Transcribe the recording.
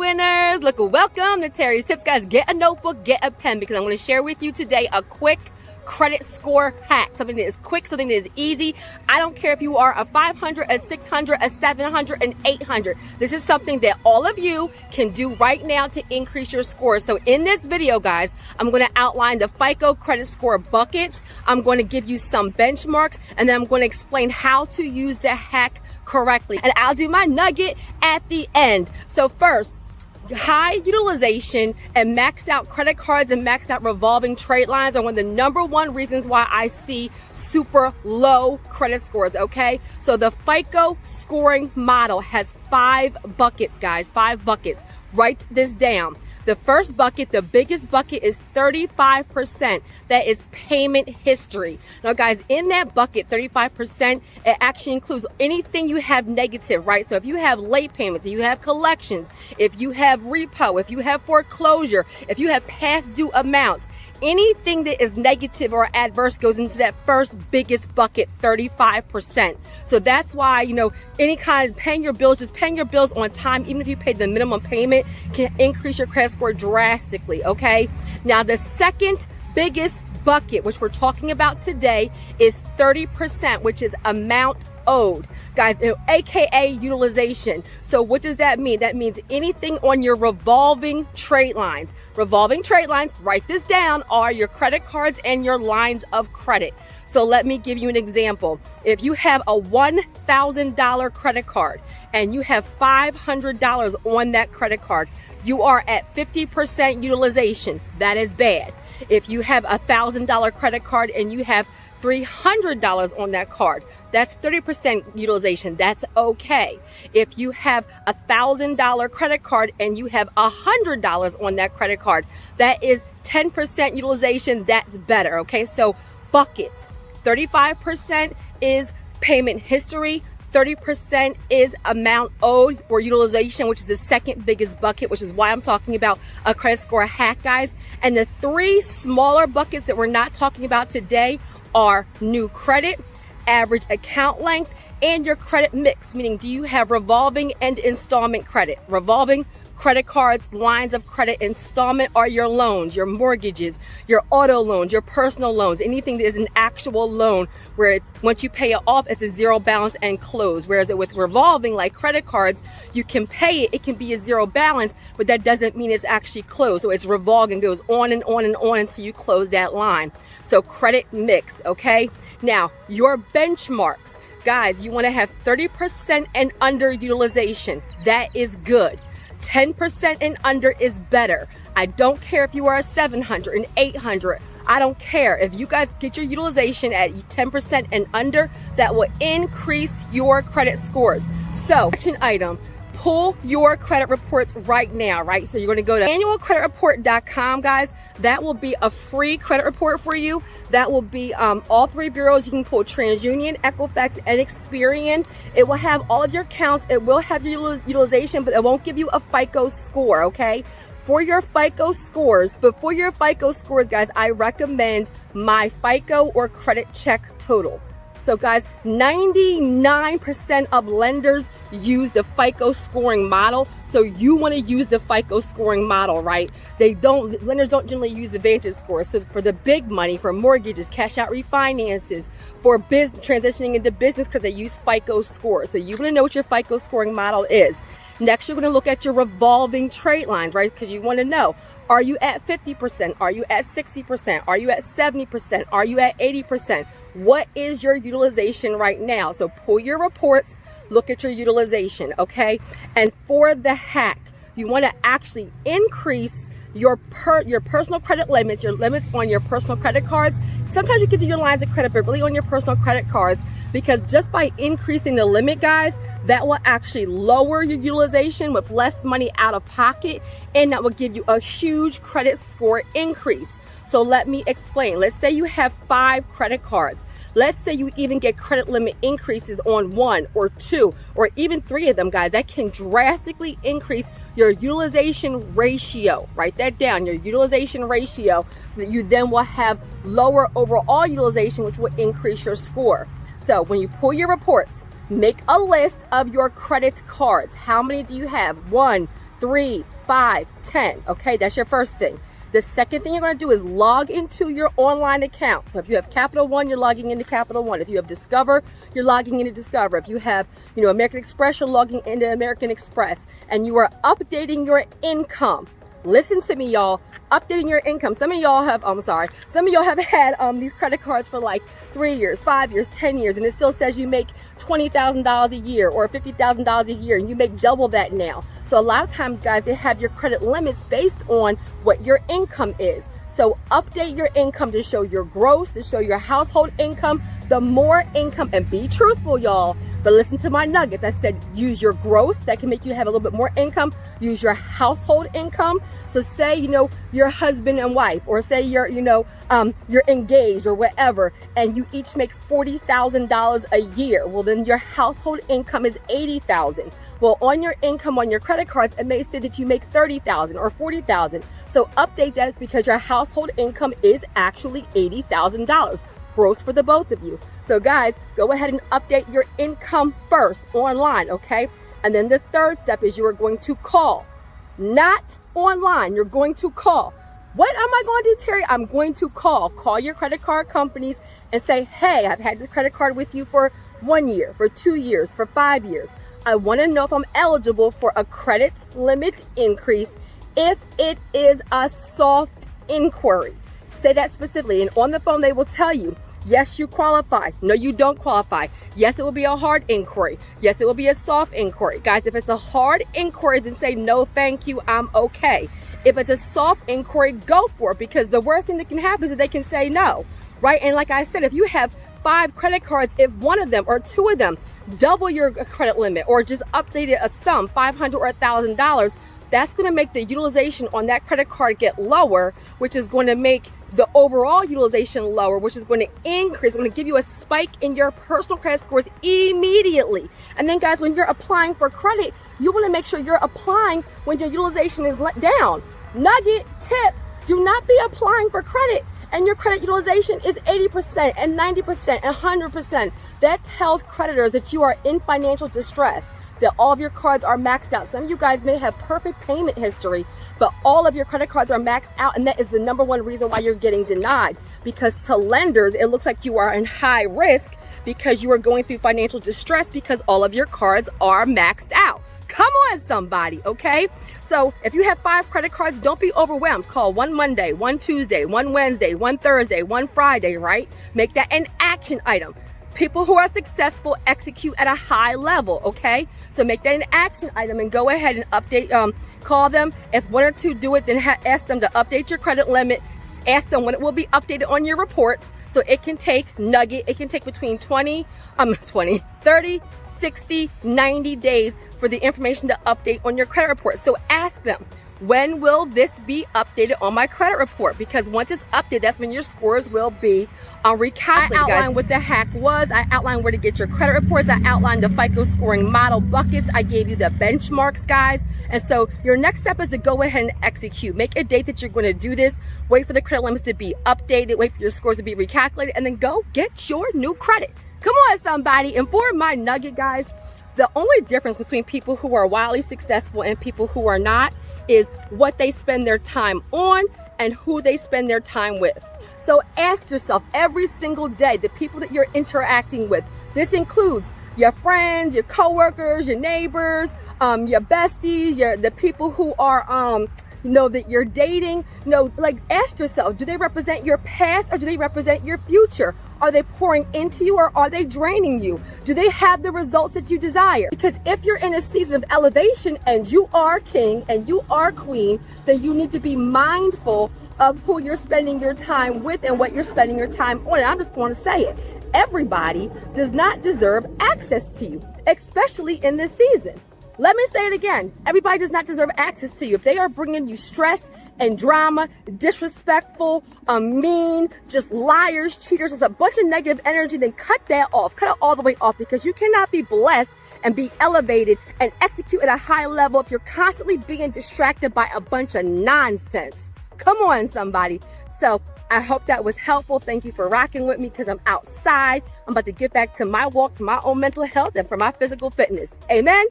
winners. Look, welcome to Terry's Tips. Guys, get a notebook, get a pen, because I'm going to share with you today a quick credit score hack. Something that is quick, something that is easy. I don't care if you are a 500, a 600, a 700, an 800. This is something that all of you can do right now to increase your score. So in this video, guys, I'm going to outline the FICO credit score buckets. I'm going to give you some benchmarks, and then I'm going to explain how to use the hack correctly. And I'll do my nugget at the end. So first, high utilization and maxed out credit cards and maxed out revolving trade lines are one of the number one reasons why I see super low credit scores, okay? So the FICO scoring model has 5 buckets, guys, 5 buckets. Write this down. The first bucket, the biggest bucket, is 35%. That is payment history. Now, guys, in that bucket, 35%, it actually includes anything you have negative, right? So if you have late payments, if you have collections, if you have repo, if you have foreclosure, if you have past due amounts, anything that is negative or adverse goes into that first biggest bucket, 35%. So that's why, any kind of paying your bills, just paying your bills on time, even if you paid the minimum payment, can increase your credit score drastically, okay? Now, the second biggest bucket, which we're talking about today, is 30%, which is amount owed. Guys, aka utilization. So what does that mean? That means anything on your revolving trade lines. Revolving trade lines, write this down, are your credit cards and your lines of credit. So let me give you an example. If you have a $1,000 credit card and you have $500 on that credit card, you are at 50% utilization. That is bad. If you have a $1,000 credit card and you have $300 on that card, that's 30% utilization. That's okay. If you have a $1,000 credit card and you have $100 on that credit card, that is 10% utilization. That's better. Okay, so buckets. 35% is payment history. 30% is amount owed or utilization, which is the second biggest bucket, which is why I'm talking about a credit score hack, guys. And the 3 smaller buckets that we're not talking about today are new credit, average account length, and your credit mix, meaning do you have revolving and installment credit? Revolving credit cards, lines of credit, installment are your loans, your mortgages, your auto loans, your personal loans, anything that is an actual loan where it's once you pay it off, it's a zero balance and close. Whereas with revolving, like credit cards, you can pay it, it can be a zero balance, but that doesn't mean it's actually closed. So it's revolving, goes on and on and on until you close that line. So credit mix, okay? Now, your benchmarks. Guys, you want to have 30% and under utilization. That is good. 10% and under is better. I don't care if you are a 700, an 800. I don't care. If you guys get your utilization at 10% and under, that will increase your credit scores. So, action item. Pull your credit reports right now, right? So you're going to go to annualcreditreport.com, guys. That will be a free credit report for you. That will be all 3 bureaus. You can pull TransUnion, Equifax, and Experian. It will have all of your counts. It will have your utilization, but it won't give you a FICO score, okay? For your FICO scores, guys, I recommend my FICO or credit check total. So guys, 99% of lenders use the FICO scoring model. So you want to use the FICO scoring model, right? Lenders don't generally use the Vantage score. So for the big money, for mortgages, cash out refinances, for transitioning into business, because they use FICO score. So you want to know what your FICO scoring model is. Next, you're going to look at your revolving trade lines, right? Because you want to know, are you at 50%? Are you at 60%? Are you at 70%? Are you at 80%? What is your utilization right now? So pull your reports, look at your utilization, okay? And for the hack, you want to actually increase your personal credit limits, your limits on your personal credit cards. Sometimes you can do your lines of credit, but really on your personal credit cards, because just by increasing the limit, guys, that will actually lower your utilization with less money out of pocket, and that will give you a huge credit score increase. So let me explain. Let's say you have 5 credit cards. Let's say you even get credit limit increases on 1 or 2 or even 3 of them, guys. That can drastically increase your utilization ratio. Write that down, your utilization ratio, so that you then will have lower overall utilization, which will increase your score. So when you pull your reports, make a list of your credit cards. How many do you have? 1, 3, 5, 10. Okay, that's your first thing. The second thing you're going to do is log into your online account. So if you have Capital One, you're logging into Capital One. If you have Discover, you're logging into Discover. If you have, American Express, you're logging into American Express, and you are updating your income. Listen to me, y'all. Updating your income. Some of y'all have had these credit cards for like 3 years, 5 years, 10 years, and it still says you make $20,000 a year or $50,000 a year, and you make double that now. So a lot of times, guys, they have your credit limits based on what your income is. So update your income to show your gross, to show your household income. The more income, and be truthful, y'all, but listen to my nuggets. I said use your gross, that can make you have a little bit more income. Use your household income. So say, you're husband and wife, or say you're engaged or whatever, and you each make $40,000 a year. Well, then your household income is $80,000. Well, on your income on your credit cards, it may say that you make $30,000 or $40,000. So update that because your household income is actually $80,000 gross for the both of you. So guys, go ahead and update your income first online, okay? And then the third step is you are going to call, not online. You're going to call. What am I going to do, Terry? I'm going to call your credit card companies and say, hey, I've had this credit card with you for 1 year, for 2 years, for 5 years. I want to know if I'm eligible for a credit limit increase if it is a soft inquiry. Say that specifically, and on the phone they will tell you, yes, you qualify. No, you don't qualify. Yes, it will be a hard inquiry. Yes, it will be a soft inquiry. Guys, if it's a hard inquiry, then say, no, thank you, I'm okay. If it's a soft inquiry, go for it, because the worst thing that can happen is that they can say no, right? And like I said, if you have 5 credit cards, if one of them or 2 of them double your credit limit or just updated a sum, $500 or $1,000, that's going to make the utilization on that credit card get lower, which is going to make the overall utilization lower, which is going to increase. It's going to give you a spike in your personal credit scores immediately. And then guys, when you're applying for credit, you want to make sure you're applying when your utilization is let down. Nugget tip, do not be applying for credit and your credit utilization is 80% and 90% and 100%. That tells creditors that you are in financial distress, that all of your cards are maxed out. Some of you guys may have perfect payment history, but all of your credit cards are maxed out, and that is the number one reason why you're getting denied. Because to lenders, it looks like you are in high risk because you are going through financial distress because all of your cards are maxed out. Come on, somebody, okay? So if you have 5 credit cards, don't be overwhelmed. Call one Monday, one Tuesday, one Wednesday, one Thursday, one Friday, right? Make that an action item. People who are successful execute at a high level, okay? So make that an action item and go ahead and update, call them. If 1 or 2 do it, then ask them to update your credit limit. Ask them when it will be updated on your reports. So it can take, it can take between 30, 60, 90 days for the information to update on your credit report. So ask them, when will this be updated on my credit report? Because once it's updated, that's when your scores will be recalculated. I outlined what the hack was. I outlined where to get your credit reports. I outlined the FICO scoring model buckets. I gave you the benchmarks, guys. And so your next step is to go ahead and execute. Make a date that you're going to do this. Wait for the credit limits to be updated. Wait for your scores to be recalculated. And then go get your new credit. Come on, somebody. And for my nugget, guys, the only difference between people who are wildly successful and people who are not is what they spend their time on and who they spend their time with. So ask yourself every single day, the people that you're interacting with. This includes your friends, your coworkers, your neighbors, your besties, the people who are that you're dating. Ask yourself, do they represent your past or do they represent your future? Are they pouring into you or are they draining you? Do they have the results that you desire? Because if you're in a season of elevation and you are king and you are queen, then you need to be mindful of who you're spending your time with and what you're spending your time on. And I'm just going to say it. Everybody does not deserve access to you, especially in this season. Let me say it again. Everybody does not deserve access to you. If they are bringing you stress and drama, disrespectful, mean, just liars, cheaters, it's a bunch of negative energy, then cut that off. Cut it all the way off, because you cannot be blessed and be elevated and execute at a high level if you're constantly being distracted by a bunch of nonsense. Come on, somebody. So I hope that was helpful. Thank you for rocking with me, because I'm outside. I'm about to get back to my walk for my own mental health and for my physical fitness. Amen.